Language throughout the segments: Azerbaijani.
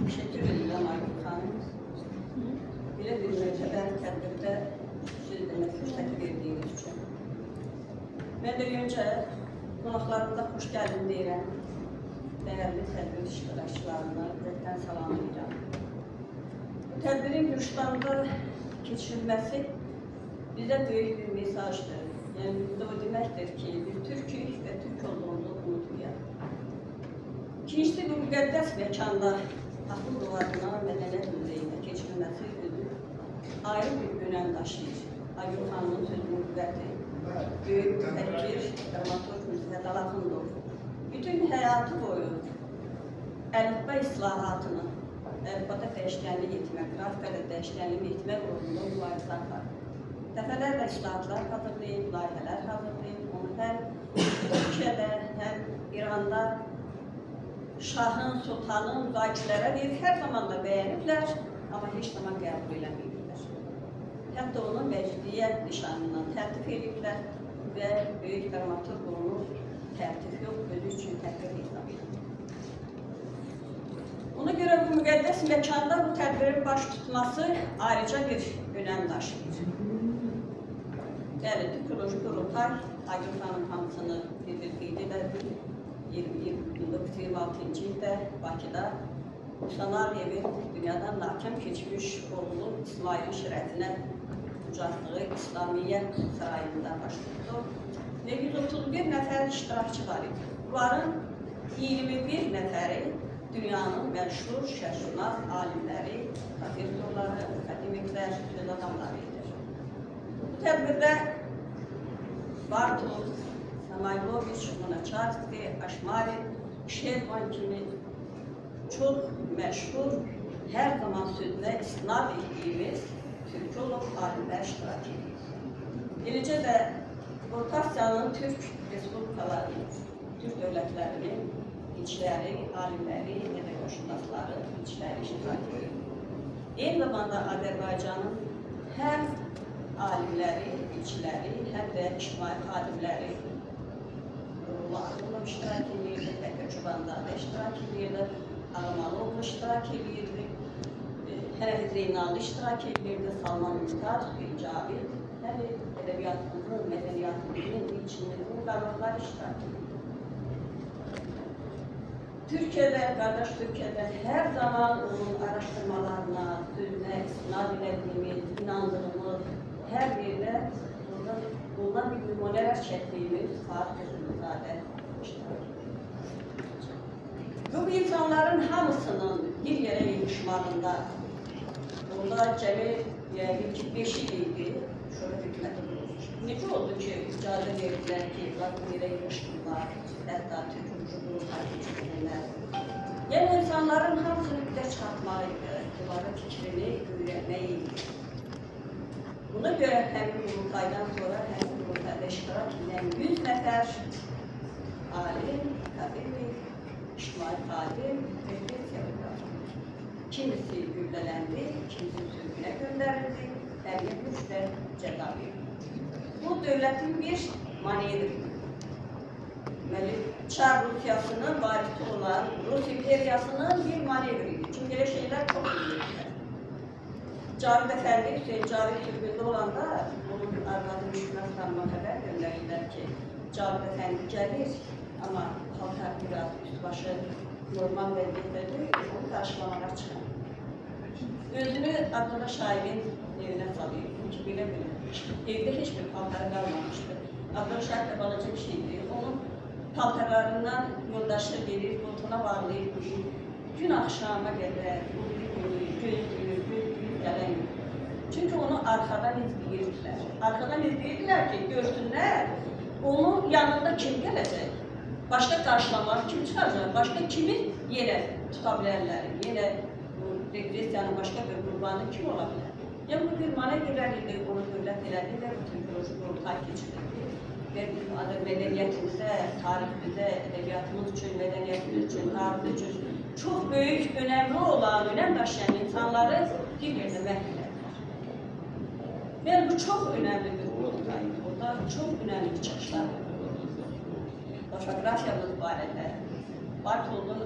Teşekkür ederim Aygül Hanım. Belə bir məcəbər tədbirdə söz demək fürsəti verdiyiniz üçün. Mən də öncə qonaqlarımıza xoş gəldin deyirəm. Dəyərli tədbir iştirakçılarına ürəkdən salamlayıram. Bu tədbirin Gürcüstanda keçirilməsi bizə böyük bir mesajdır. Yəni, bizdə o deməkdir ki, bir türkük və türk olduğumuzu unutmayaq. İkincisi, bu müqəddəs məkanda Taxıl Duvarına mədəniyyət muzeyində keçirilməsi özü ayrı bir önəm daşıyır. Aygül xanımın sözünün qüvvəti, böyük müfəkkir, dramaturg Müzəffər Axundov bütün həyatı boyu əlifba islahatını, əlifbada dəyişkənlik etmək, qrafikada dəyişkənlik etmək uğrunda mübarizə aparır. Dəfələrlə islahatlar hazırlayıb, layihələr hazırlayıb, onu həm Türkiyədə, həm İranda şahın, sultanın, müzakirələrə verib, hər zaman da bəyəniblər, amma heç zaman qəbul eləməyiblər. Hətta onu məcliyyət nişanından tərtib ediblər və böyük dramaturq onu tərtib yox, özü üçün təqdir hesab edib. Ona görə bu müqəddəs məkanda bu tədbirin baş tutması ayrıca bir önəm daşıyır. Bəli, Türkoloji Qurultay, Aygül xanım hamısını qeyd edir. 1926-cı ildə Bakıda Musa Nağıyevin dünyadan nakam keçmiş oğlu İsmailin şirəfinə ucaltdığı İslamiyyət sarayında baş tutdu və 131 nəfər iştirakçı var idi. Bunların 21 nəfəri dünyanın məşhur şərqşünas alimləri, professorları, akademiklər, söz adamları edir. Bu tədbirdə Bartol, Samayloviç, Lunaçarski, Aşmarin, Şervan kimi çox məşhur, hər zaman sözünə istinad etdiyimiz türkolog alimlər iştirak edir. Eləcə də Orta Asiyanın Türk Respublikaları, Türk dövlətlərinin ilçiləri, alimləri, ədəbiyyatşünasları, ilçiləri iştirak edir. Eyni zamanda Azərbaycanın həm alimləri, ilçiləri, həm də ictimai xadimləri Axundov iştirak edirdi, Bəkir Çobanzadə iştirak edirdi, Ağamalıoğlu iştirak edirdi, Hərəfi Zeynallı iştirak edirdi, Salman Mümtaz, Cavid, yəni ədəbiyyatımızın, mədəniyyatımızın, ilçimizin qarlıqları iştirak edirdi. Türkiyədə, qardaş Türkiyədə hər zaman onun araşdırmalarına, sözünə istinad edildiyimiz, inandığımız hər yerdə bundan bir nümunələr çəkdiyimiz Faruk Özümüzadə iştirak edir. Bu insanların hamısının bir yerə yığışmağında, bunda cəmi 5 il idi, şöhrət hökuməti qurulmuş. Necə oldu ki, icazə verdilər ki, bu yerə yığışdırlar, hətta Türk Qurultay keçirilirlər. Yəni, insanların hamısını birə çıxartmalıydı, onların fikrini öyrənmək idi. Buna görə həmin qurultaydan sonra həmin qurultayda iştirak edən 100 nəfər alim, akademik, ictimai xadim, repressiya uğraşdı. Kimisi güllələndi, kimisi sürgünə göndərildi, həmin güclə cəza verildi. Bu dövlətin bir manevridir. Deməli, Çar Rusiyasının varisi olan Rus imperiyasının bir manevridir. Çünki elə şeylər çox bilirlər. Cavid Əfəndi, Hüseyin Cavid sürgündə olanda onun arvadı Müşkünaz xanıma xəbər göndərirlər ki, Cavid Əfəndi gəlir, amma xalqlar biraz üst-başı normal vəziyyətdə deyil, onu qarşılamağa çıxır. Özünü Abdullah Şairin evinə salıyor, çünki belə-belə. Evdə heç bir paltarı qalmamışdı. Abdullah Şair də balaca bir şeydir, onun paltarlarından yoldaşı verir, qoltuğuna bağlayıb, gün axşama qədər, gözlüyür, gələn yox. Çünki onu arxadan izləyirdilər. Arxadan izləyirdilər ki, görsünlər, onun yanında kim gələcək? Başqa qarşılamaq kim çıxacaq? Başqa kimi yenə tuta bilərlər? Yenə repressiyanın başqa bir qurbanı kim ola bilər? Yəni, bu bir manevrlər idi, onu dövlət elədi və bütün Türkoloji Qurultay keçirildi. Və bizim mədəniyyətimizdə, tariximizdə, ədəbiyyatımız üçün, mədəniyyətimiz üçün, tariximiz üçün çox böyük, önəmli olan, önəm daşıyan insanları bir yerdə məhv edərlər. Yəni, bu çox önəmli bir qurultaydır. Orada çox önəmli çıxışlar olur. Fotoqrafiyamız barədə, Bartol'un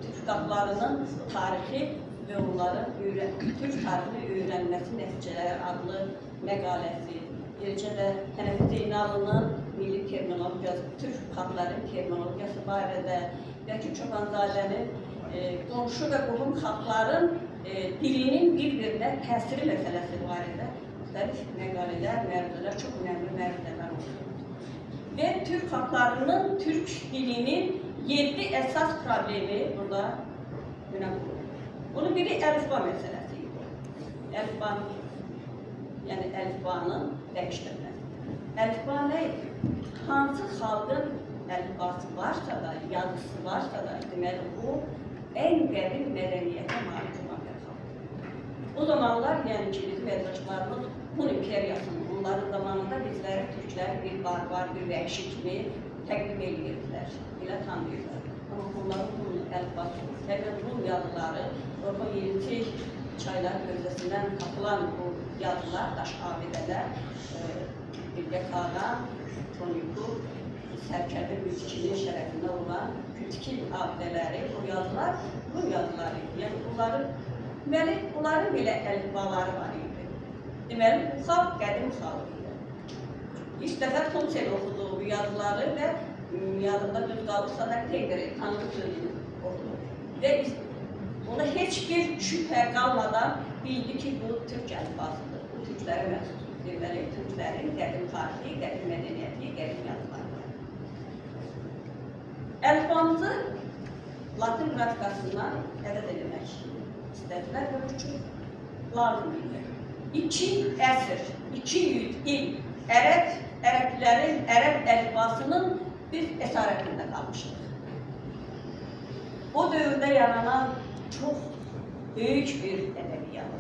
Türk qaplarının tarixi və onların Türk tarixini öyrənməsi nəticələri adlı məqaləsi, eləcə də Hənefi Zeynalının milli terminologiyası, Türk xalqların terminologiyası barədə və ki, Çobanzadənin qonşu və qohum xalqların dilinin bir-birinə təsiri məsələsi barədə müxtəlif məqalələr, məruzələr, çox önəmli məruzələr oldu. Və Türk xalqlarının Türk dilinin 7 əsas problemi burada önəmli olur. Bunun biri əlifba məsələsi idi. Yəni əlifbanın dəyişdirməsi. Əlifba nə idi? Hansı xalqın əlifbası varsa da, yazısı varsa da, deməli bu ən qədim mədəniyyətə malik olan bir xalq. O zamanlar, yəni ki, bizim ədəbiyyatçılarımız Hun imperiyasının, onların zamanında bizləri Türkləri bir barbar, bir vəhşi kimi təqdim edirdilər, belə tanıyırlar. Amma bunların Hun əlifbası, həqiqət Hun yazıları, orada yeniçi çaylar gözəsindən tapılan bu yazılar, daş abidələr, Bilgə Qağa, Toniku, Sərkədə Mütkinin şərəfində olan Mütkin abidələri, bu yazılar, bu yazıları, yəni bunların belə əlifbaları var idi. Deməli, bu xalq qədim xalq idi. İlk dəfə Tomsel oxuduğu bu yazıları və yadında düz qalırsa da Teygeri, tanrı sözünü oxudu. Və ona heç bir şübhə qalmadan bildi ki, bu Türk əlifbasıdır, bu Türklərə məxsusdur. Deməli, Türklərin qədim tarixi, qədim mədəniyyəti, qədim yazıları. Əlifbamızı Latin qrafikasından əldə edilmək istədilər və bu üçün lazım idi. 2 əsr, 200 il ərəblərin, ərəb əlifbasının biz əsarətində qalmışıq. O dövrdə yaranan çox böyük bir ədəbiyyat.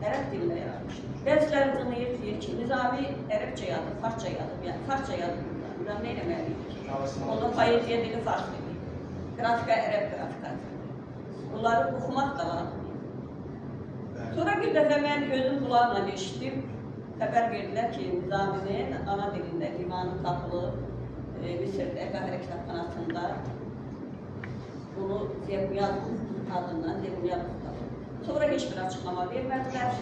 Ərəb dilində yaranmışdır. Bəziləri bunu deyir ki, Nizami ərəbcə yazır, farsça yazır, yəni farsça yazır. Nizami nə eləməliydi ki? Onda poeziya dili fars dili, qrafika ərəb qrafikası. Bunları oxumaq da lazım. Sonra bir dəfə mən özüm qulağımla eşitdim, xəbər verdilər ki, Nizaminin ana dilində divanı tapılıb, Misirdə, Qahirə kitabxanasında bunu Zebniyat adından Zebniyat tapılıb. Sonra heç bir açıqlama vermədilər.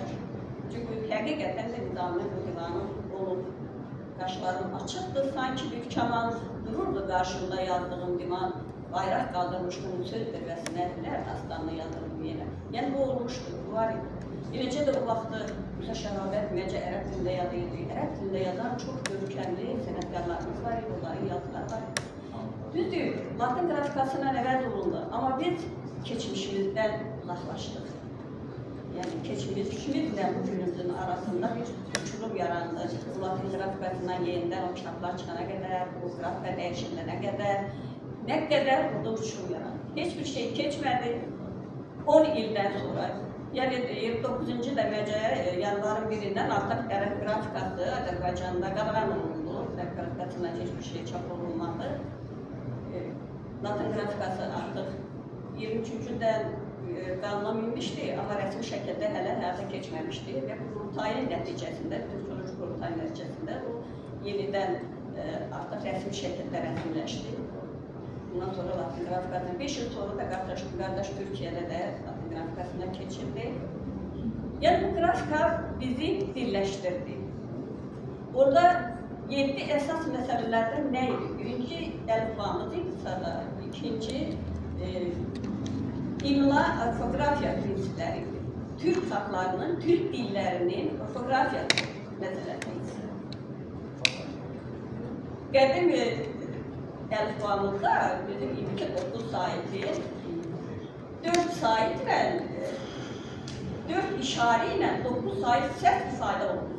Çünki həqiqətən də Nizaminin bu divanı olub. Qaşlarım açıqdır, sanki bir kaman dururdu qarşımda yazdığım divan. Bayraq qaldırmışdım, söz zirvəsinə dastanını yazırdım yenə. Yəni bu olmuşdur, bu var idi. Eləcə də o vaxtı Musa Şəhabət ümumiyyətcə ərəb dilində yazıydı. Ərəb dilində yazan çox görkəmli sənətkarlarımız var idi, onların yazıları var idi. Düzdür, Latin qrafikasına əvəz olundu, amma biz keçmişimizdən uzaqlaşdıq. Yəni keçmişimizlə bugünümüzün arasında bir uçurum yarandı. Bu Latin qrafikasından yenidən o kitablar çıxana qədər, bu qrafika dəyişilənə qədər, nə qədər burada uçurum yarandı. Heç bir şey keçmədi. 10 ildən sonra, yəni 29-cu dəməcə yanvarın birindən artıq ərəb qrafikası Azərbaycanda qadağan olundu. Ərəb qrafikasından heç bir şey çap olunmadı. Latin qrafikası artıq 23-cüdən qanuna minmişdi, amma rəsmi şəkildə hələ həyata keçməmişdi və bu qurultayın nəticəsində, Türk qurultayın nəticəsində bu yenidən artıq rəsmi şəkildə rəsmiləşdi. Bundan sonra Latin qrafikasına 5 il sonra da qardaş Türkiyədə də Latin qrafikasına keçildi. Yəni bu qrafika bizi birləşdirdi. Orada 7 əsas məsələlərdən nə idi? Birinci əlifbamız idisə da, ikinci imla orfoqrafiya prinsipləri idi. Türk xalqlarının, Türk dillərinin orfoqrafiya məsələsi idi. Qədim əlifbamızda bizim indiki 9 sayeti 4 sayet və 4 işarə ilə 9 sayet səs ifadə olunur.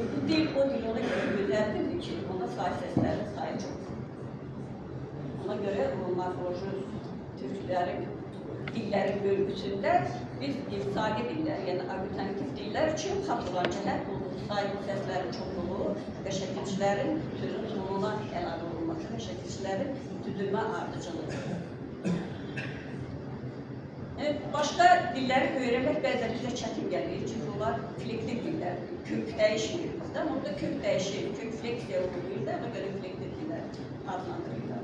Bu dil o dil ona görə gözəldir ki, onda sayı səsləri sayı çoxdur. Ona görə bu morfoloji türklərin dillərin bölgüsündə biz ifsaqi dillər, yəni agglütativ dillər üçün xas olan cəhət bu sayı səslərin çoxluğu və şəkilçilərin sözün sonuna əlavə olunması və şəkilçilərin düzülmə ardıcılığı. Başqa dilləri öyrənmək bəzən bizə çətin gəlir. Çünki onlar flektik dillər, kök dəyişmir bizdə. Orada kök dəyişir, kök fleksiya olur da, ona görə flektik dillər adlandırırlar.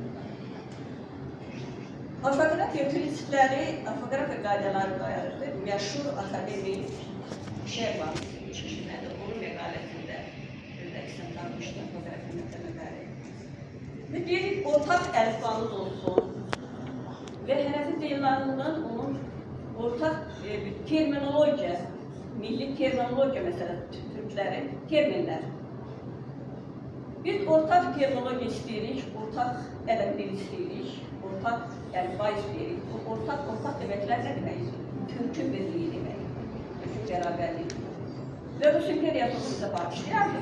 Orfoqrafiya prinsipləri, orfoqrafiya qaydaları dayanır. Məşhur akademik şey var, onun məqaləsində özdəkisini tanımışdı orfoqrafiya məsələləri. Bir ortaq əlifbanız olsun və hərəfi deyillərinin onun ortaq terminologiya, milli terminologiya məsələsi, türklərin terminlər. Biz ortaq terminologiya istəyirik, ortaq ədəb dil istəyirik, ortaq əlifba istəyirik. Ortaq deməklər nə deməkdir? Türkün birliyi deməkdir, türkün bərabərliyi. Və Rus imperiyası bizə bağışlayardı,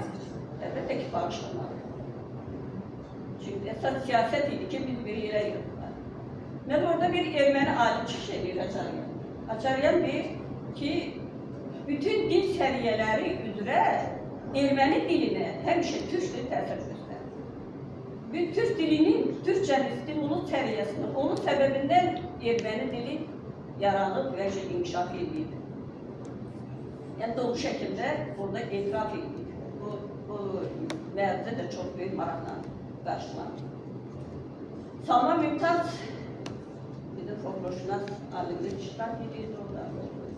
əlbəttə ki, bağışlamalı. Çünki əsas siyasət idi ki, biz bir yerə yığdılar. Mən orada bir erməni alim çıxış edir Açaryan. Açaryan deyir ki, bütün dil səviyyələri üzrə erməni dilinə həmişə türk dili təsir göstərir. Bir türk dilinin, türkçənin stimulun səviyyəsinin, onun səbəbindən erməni dili yaranıb və inkişaf edir. Yəni doğru şəkildə burada etiraf edir. Bu məruzə də çox böyük maraqla qarşılanır. Salman Mümtaz bizim folklorşünas alimdir, iştirak edirdi orada.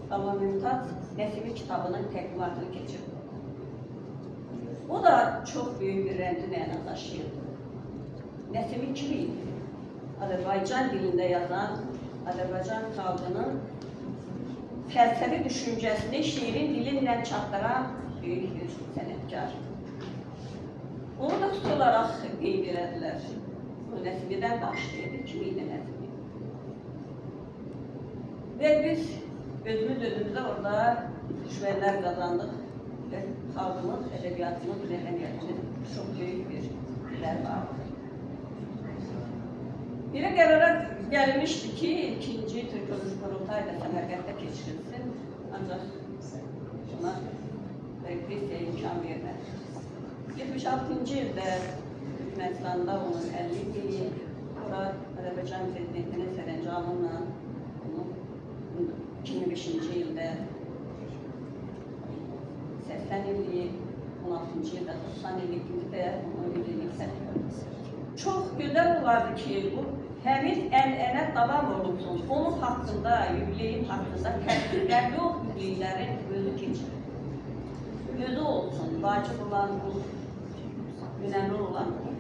Salman Mümtaz Nəsimi kitabının təqdimatını keçirdi. O da çox böyük bir rəmzi məna daşıyırdı. Nəsimi kim idi? Azərbaycan dilində yazan, Azərbaycan xalqının fəlsəfi düşüncəsini şiirin dilinlə çatdıran böyük bir sənətkar. Onu da xüsusi olaraq qeyd elədilər. O Nəsimidən başlayırdı, kim idi Nəsimi? Və biz özümüzə orada düşmənlər qazandıq və xalqımız, ədəbiyyatımız, mədəniyyətimiz çox böyük bir gülər vardı. Bir qərara gəlmişdi ki, ikinci Türk Qurultayı da Səmərqənddə keçirilsin, ancaq buna repressiya imkan vermədi. 76-cı ildə Türkmənistanda onun 50 ili, ora Azərbaycan Prezidentinin sərəncamıyla 2005-ci ildə 80 illiyi, 16-cı ildə 90 illik də onun illik sərəncamı. Çox gözəl olardı ki, bu həmin ənənə davam olunsun. Onun haqqında, yübleyin haqqında tədbirlər yox, yübleylərin özü keçirir. Özü olsun, vacib olan bu, önəmli olan bu.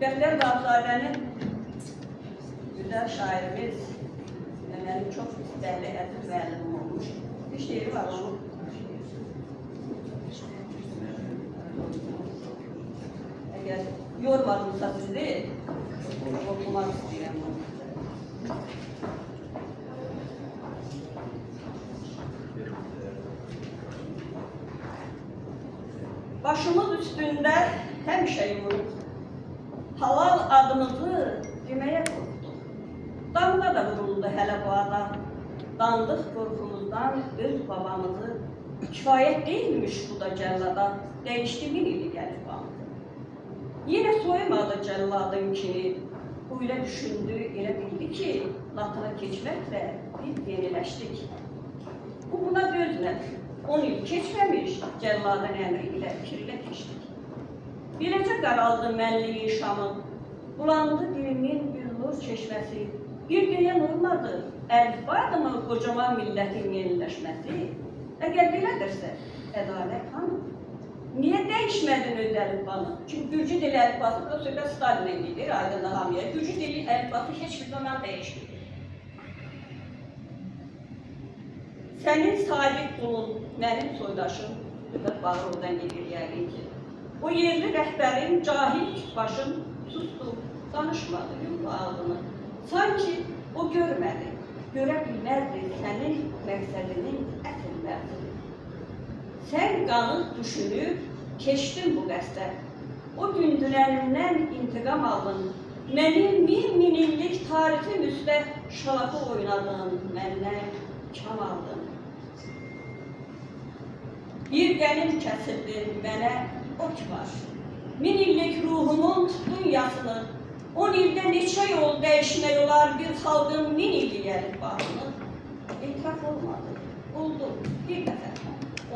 Bəxtiyar Vahabzadənin gözəl şairimiz, mənim çox istəkli əziz müəllimim olmuş. Bir şeiri var onun. Əgər yormadımsa sizi, okumak istəyirəm onu. Başımız üstündə həmişə yumuruq. Halal adımızı deməyə qorxduq. Damla da vuruldu hələ bu adam. Dandıq qorxumuzdan öz babamızı. Kifayət deyilmiş bu da cəllada. Dəyişdi min ili gəlib bağlı. Yenə soymadı cəlladın kini. Bu ilə düşündü, elə bildi ki, latına keçməklə biz yeniləşdik. Bu buna dözmədi. 10 il keçməmiş cəlladın əmri ilə fikirlə keçdik. Beləcə qaraldı mənliyin şamı, bulandı dilimin güllur çeşməsi. Bir deyən olmadı, əlifbadı mı qocaman millətin yeniləşməsi? Əgər belədirsə, ədalət hanı? Niyə dəyişmədin öz əlifbanı? Çünki Gürcü dili əlifbası da söhbət Stalinə gedir, aydın hamıya. Gürcü dili əlifbası heç bir zaman dəyişmir. Sənin sadiq qulun, mənim soydaşım, söhbət bağır oradan gedir yəqin ki. O yerli rəhbərin, cahil başım sustu, danışmadı yumru ağzını. Sanki o görmədi, görə bilməzdi sənin məqsədinin əsl məqsədi. Sən qanıq düşünüb, keçdin bu qəsdə. O gün dünənimdən intiqam aldın. Mənim min illik tarixim üstə şalaqı oynadın, məndən kam aldın. Bir qənim kəsildin mənə ok var. Min illik ruhumun dünyasını 10 ildə neçə yol dəyişmək olar bir xalqın 1000 illik gəlib bağını? Etiraf olmadı, oldu bir dəfə.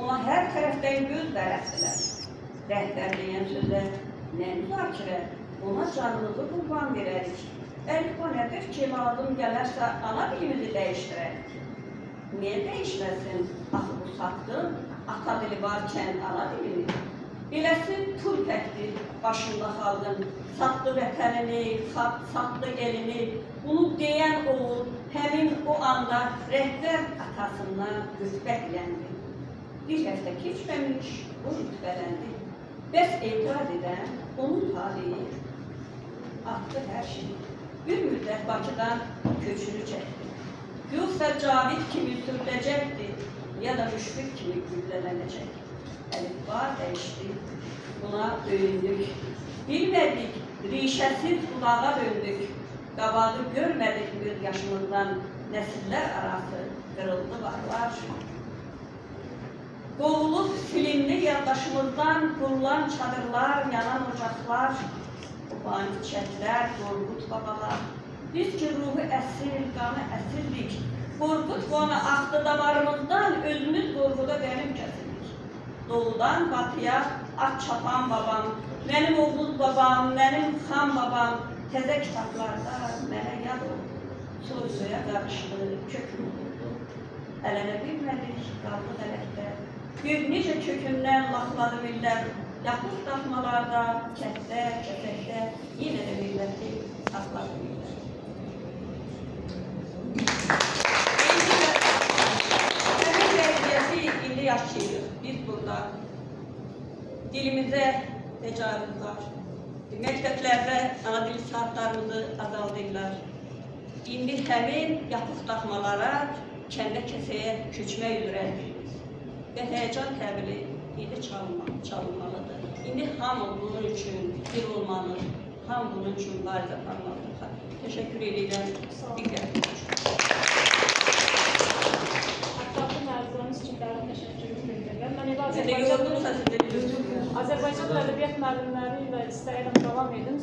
Ona hər tərəfdən göz bərətdilər. Rəhbər deyən sözə nə müzakirə, ona canlılığı qurban verərik. Əlifba nədir ki, lazım gələrsə ana dilimizi dəyişdirərik. Niyə dəyişməsin? Axı bu saxdın, ata dili varkən ana dilini. Beləsi türpəkdir başında xalqın, satdı vətənini, satdı elini. Bunu deyən oğul həmin o anda rəhbər atasından rütbətləndi. Bir həftə keçməmiş, o rütbələndi. Bəs etiraz edən onun talihi atdı hər şey. Bir müddət Bakıdan köçünü çəkdi. Yoxsa Cavid kimi sürüləcəkdi, ya da müşfiq kimi güllələnəcək. Əlifba dəyişdi, buna öyündük. Bilmədik, rişəsiz bulağa döndük. Qabağı görmədik göz yaşımızdan, nəsillər arası qırıldı varlar. Qovulub silindi yaddaşımızdan, qurulan çadırlar, yanan ocaqlar, qopan çiçəklər, Qorqud babalar. Biz ki ruhu əsir, qanı əsirdik. Qorqud qanı axdı damarımızdan, özümüz qorquda qənim kəsildik. Doğudan batıya at çapan babam, mənim oğuz babam, mənim xan babam, təzə kitablarda mənə yad oldu. Soy-soya qarışdı, köküm oldu. Ələnə bilmədik, qaldı hələkdə. Bir necə kökündən laxladı millər, yapıq daxmalarda, kətdə, kəsəkdə, yenə də milləti saxladı millər. Həmin vəziyyəti indi yaşayırıq. Biz burada dilimizə təcavüz var. Məktəblərdə ana dil saatlarımızı azaldırlar. İndi həmin yapıq daxmalara, kəndə kəsəyə köçmək üzrədir. Və həyəcan təbili indi çalınmalıdır. İndi hamı bunun üçün bir olmalı, hamı bunun üçün mübarizə aparmalıdır. Təşəkkür edirəm. Diqqətiniz üçün. Ətraflı məruzlarınız üçün təşəkkür edirəm. Mən Azərbaycan ədəbiyyat müəllimləri ilə istəyirəm davam edim.